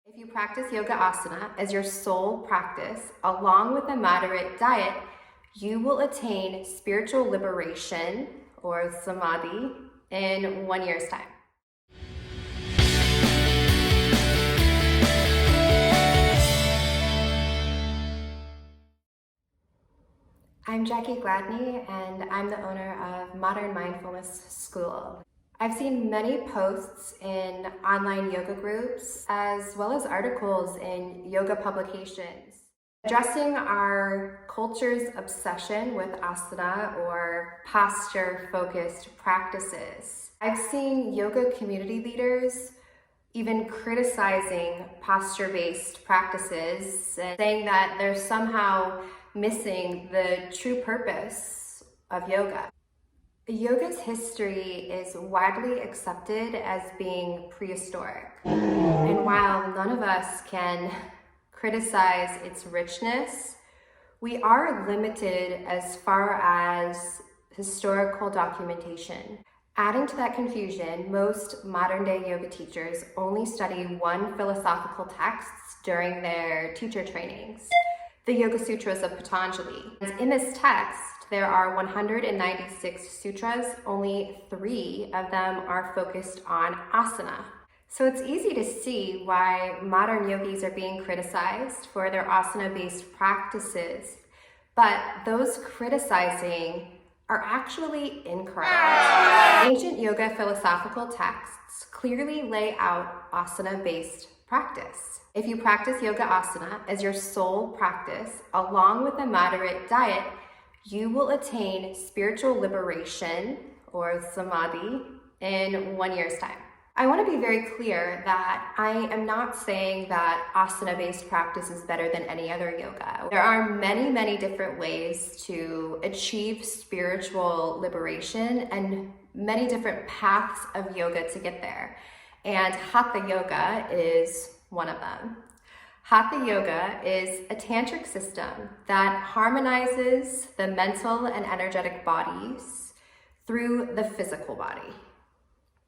If you practice yoga asana as your sole practice, along with a moderate diet, you will attain spiritual liberation, or samadhi, in 1 year's time. I'm Jackie Gladney, and I'm the owner of Modern Mindfulness School. I've seen many posts in online yoga groups, as well as articles in yoga publications, addressing our culture's obsession with asana or posture-focused practices. I've seen yoga community leaders even criticizing posture-based practices and saying that they're somehow missing the true purpose of yoga. Yoga's history is widely accepted as being prehistoric. And while none of us can criticize its richness, we are limited as far as historical documentation. Adding to that confusion, most modern-day yoga teachers only study one philosophical text during their teacher trainings, the Yoga Sutras of Patanjali. And in this text, there are 196 sutras. Only 3 of them are focused on asana. So it's easy to see why modern yogis are being criticized for their asana-based practices, but those criticizing are actually incorrect. Ancient yoga philosophical texts clearly lay out asana-based practice. If you practice yoga asana as your sole practice, along with a moderate diet, you will attain spiritual liberation, or samadhi, in 1 year's time. I want to be very clear that I am not saying that asana-based practice is better than any other yoga. There are many, many different ways to achieve spiritual liberation and many different paths of yoga to get there. And Hatha yoga is one of them. Hatha yoga is a tantric system that harmonizes the mental and energetic bodies through the physical body.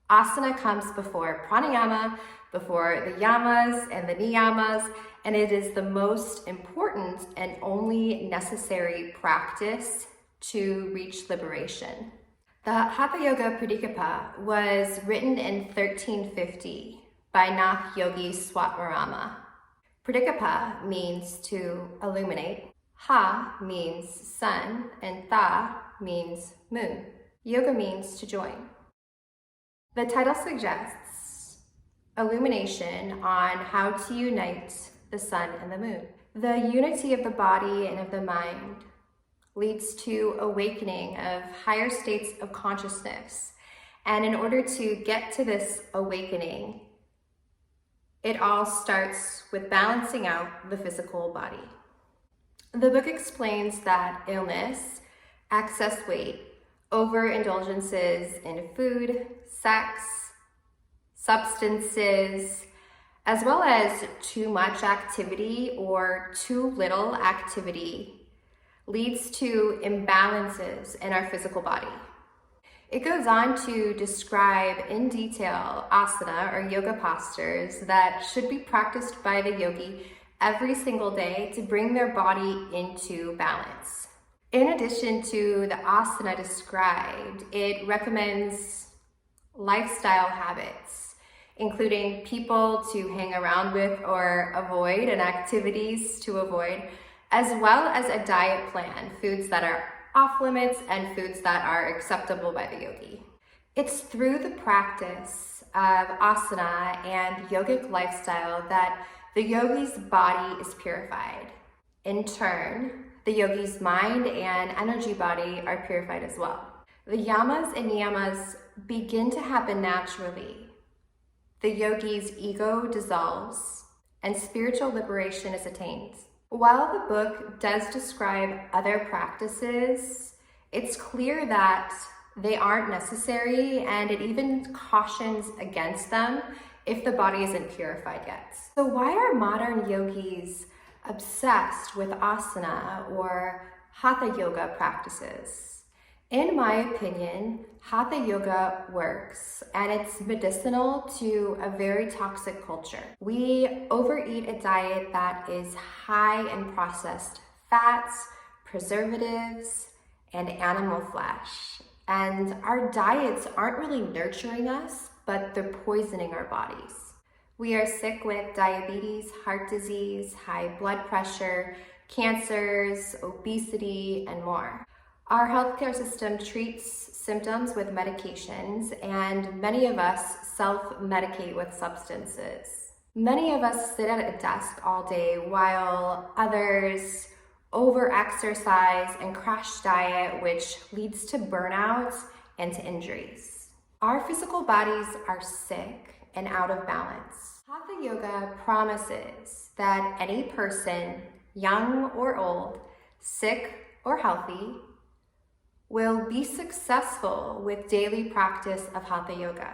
Asana comes before pranayama, before the yamas and the niyamas, and it is the most important and only necessary practice to reach liberation. The Hatha Yoga Pradikapa was written in 1350 by Nath Yogi Swatmarama. Pradikapa means to illuminate, Ha means sun, and Tha means moon. Yoga means to join. The title suggests illumination on how to unite the sun and the moon. The unity of the body and of the mind leads to awakening of higher states of consciousness. And in order to get to this awakening, it all starts with balancing out the physical body. The book explains that illness, excess weight, overindulgences in food, sex, substances, as well as too much activity or too little activity leads to imbalances in our physical body. It goes on to describe in detail asana or yoga postures that should be practiced by the yogi every single day to bring their body into balance. In addition to the asana described, it recommends lifestyle habits, including people to hang around with or avoid and activities to avoid, as well as a diet plan, foods that are off limits and foods that are acceptable by the yogi. It's through the practice of asana and yogic lifestyle that the yogi's body is purified. In turn, the yogi's mind and energy body are purified as well. The yamas and niyamas begin to happen naturally. The yogi's ego dissolves and spiritual liberation is attained. While the book does describe other practices, it's clear that they aren't necessary, and it even cautions against them if the body isn't purified yet. So why are modern yogis obsessed with asana or hatha yoga practices? In my opinion, Hatha Yoga works, and it's medicinal to a very toxic culture. We overeat a diet that is high in processed fats, preservatives, and animal flesh. And our diets aren't really nurturing us, but they're poisoning our bodies. We are sick with diabetes, heart disease, high blood pressure, cancers, obesity, and more. Our healthcare system treats symptoms with medications, and many of us self-medicate with substances. Many of us sit at a desk all day while others over-exercise and crash diet, which leads to burnout and to injuries. Our physical bodies are sick and out of balance. Hatha Yoga promises that any person, young or old, sick or healthy, will be successful with daily practice of Hatha Yoga.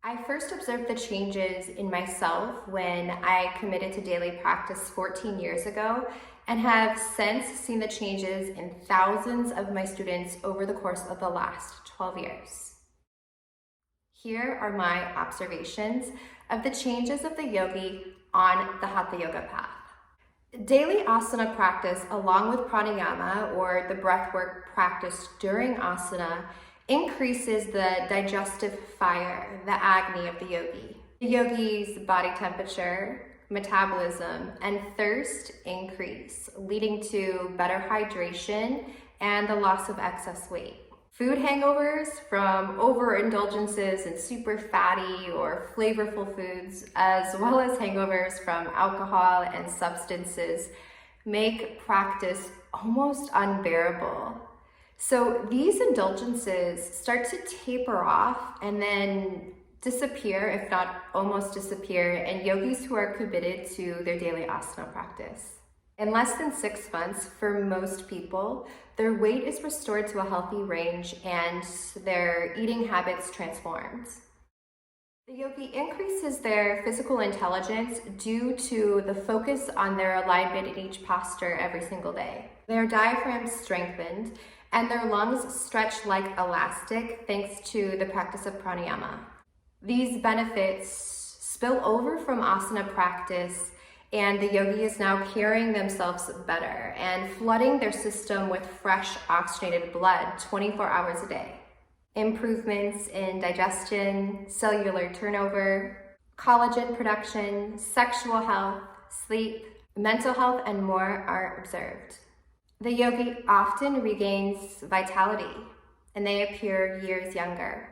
I first observed the changes in myself when I committed to daily practice 14 years ago, and have since seen the changes in thousands of my students over the course of the last 12 years. Here are my observations of the changes of the yogi on the Hatha Yoga path. Daily asana practice, along with pranayama, or the breathwork practice during asana, increases the digestive fire, the agni of the yogi. The yogi's body temperature, metabolism, and thirst increase, leading to better hydration and the loss of excess weight. Food hangovers from overindulgences in super fatty or flavorful foods, as well as hangovers from alcohol and substances, make practice almost unbearable. So these indulgences start to taper off and then disappear, if not almost disappear, in yogis who are committed to their daily asana practice. In less than 6 months, for most people, their weight is restored to a healthy range and their eating habits transformed. The yogi increases their physical intelligence due to the focus on their alignment in each posture every single day. Their diaphragm strengthened and their lungs stretch like elastic thanks to the practice of pranayama. These benefits spill over from asana practice, and the yogi is now carrying themselves better and flooding their system with fresh oxygenated blood 24 hours a day. Improvements in digestion, cellular turnover, collagen production, sexual health, sleep, mental health, and more are observed. The yogi often regains vitality, and they appear years younger.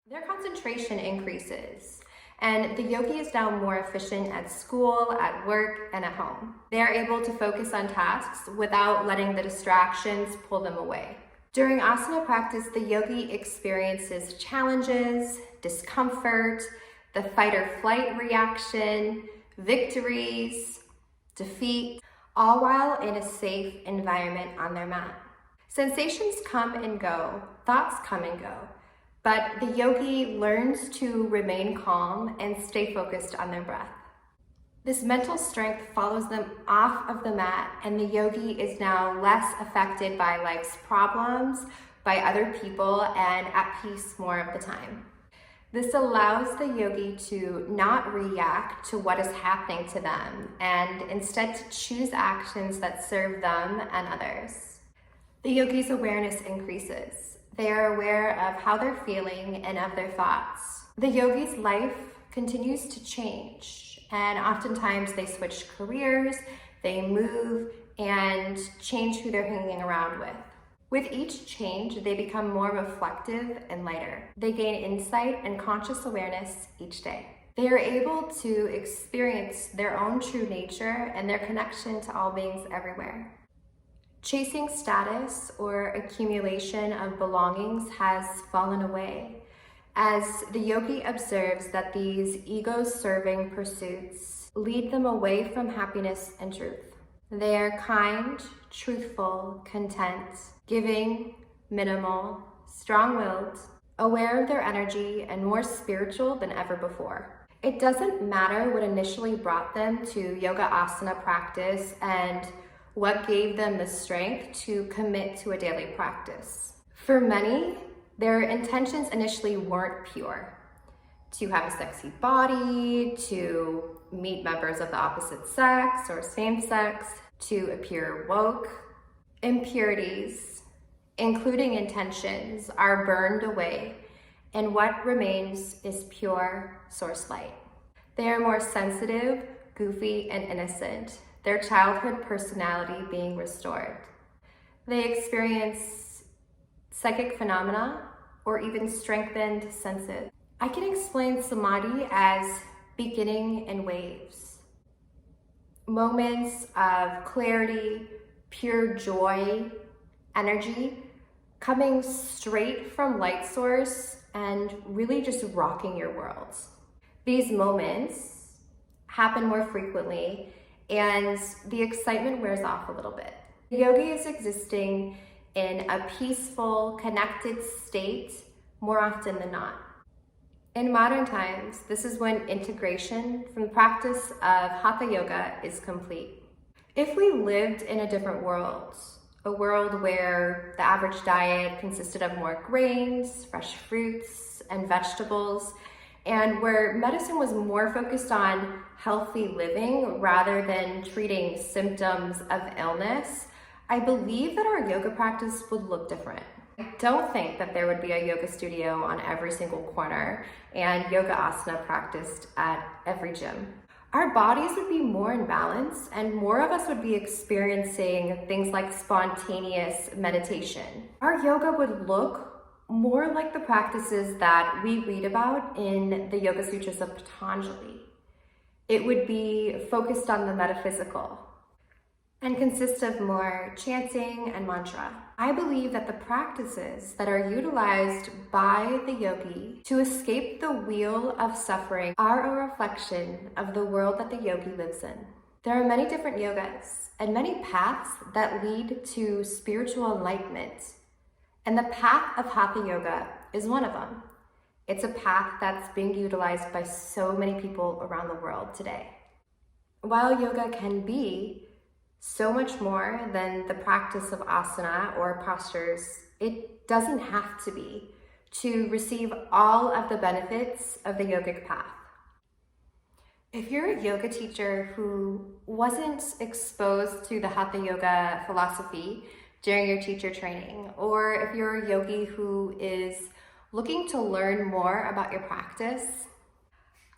Their concentration increases, and the yogi is now more efficient at school, at work, and at home. They are able to focus on tasks without letting the distractions pull them away. During asana practice, the yogi experiences challenges, discomfort, the fight or flight reaction, victories, defeat, all while in a safe environment on their mat. Sensations come and go, thoughts come and go, but the yogi learns to remain calm and stay focused on their breath. This mental strength follows them off of the mat, and the yogi is now less affected by life's problems, by other people, and at peace more of the time. This allows the yogi to not react to what is happening to them, and instead to choose actions that serve them and others. The yogi's awareness increases. They are aware of how they're feeling and of their thoughts. The yogi's life continues to change, and oftentimes they switch careers, they move, and change who they're hanging around with. With each change, they become more reflective and lighter. They gain insight and conscious awareness each day. They are able to experience their own true nature and their connection to all beings everywhere. Chasing status or accumulation of belongings has fallen away, as the yogi observes that these ego-serving pursuits lead them away from happiness and truth. They are kind, truthful, content, giving, minimal, strong-willed, aware of their energy, and more spiritual than ever before. It doesn't matter what initially brought them to yoga asana practice and what gave them the strength to commit to a daily practice. For many, their intentions initially weren't pure. To have a sexy body, to meet members of the opposite sex or same sex, to appear woke. Impurities, including intentions, are burned away, and what remains is pure source light. They are more sensitive, goofy, and innocent, their childhood personality being restored. They experience psychic phenomena or even strengthened senses. I can explain samadhi as beginning in waves. Moments of clarity, pure joy, energy, coming straight from light source and really just rocking your world. These moments happen more frequently and the excitement wears off a little bit. Yogi is existing in a peaceful, connected state more often than not. In modern times, this is when integration from the practice of Hatha Yoga is complete. If we lived in a different world, a world where the average diet consisted of more grains, fresh fruits, and vegetables, and where medicine was more focused on healthy living rather than treating symptoms of illness, I believe that our yoga practice would look different. I don't think that there would be a yoga studio on every single corner and yoga asana practiced at every gym. Our bodies would be more in balance and more of us would be experiencing things like spontaneous meditation. Our yoga would look more like the practices that we read about in the Yoga Sutras of Patanjali. It would be focused on the metaphysical and consist of more chanting and mantra. I believe that the practices that are utilized by the yogi to escape the wheel of suffering are a reflection of the world that the yogi lives in. There are many different yogas and many paths that lead to spiritual enlightenment. And the path of Hatha Yoga is one of them. It's a path that's being utilized by so many people around the world today. While yoga can be so much more than the practice of asana or postures, it doesn't have to be to receive all of the benefits of the yogic path. If you're a yoga teacher who wasn't exposed to the Hatha Yoga philosophy during your teacher training, or if you're a yogi who is looking to learn more about your practice,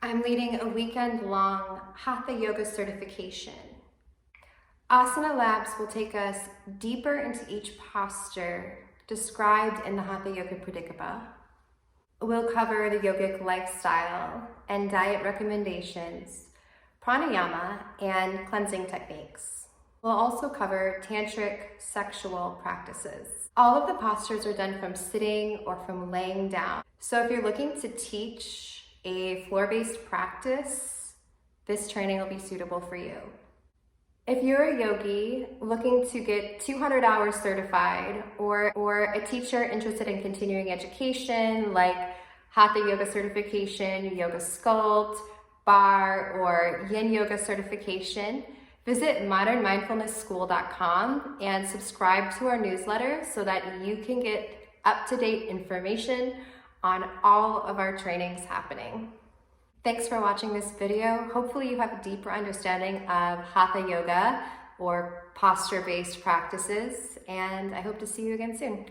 I'm leading a weekend-long Hatha Yoga certification. Asana Labs will take us deeper into each posture described in the Hatha Yoga Pradipika. We'll cover the yogic lifestyle and diet recommendations, pranayama, and cleansing techniques. We'll also cover tantric sexual practices. All of the postures are done from sitting or from laying down. So if you're looking to teach a floor-based practice, this training will be suitable for you. If you're a yogi looking to get 200 hours certified or a teacher interested in continuing education like Hatha Yoga certification, Yoga Sculpt, Bar, or Yin Yoga certification, visit modernmindfulnessschool.com and subscribe to our newsletter so that you can get up-to-date information on all of our trainings happening. Thanks for watching this video. Hopefully you have a deeper understanding of Hatha Yoga or posture-based practices, and I hope to see you again soon.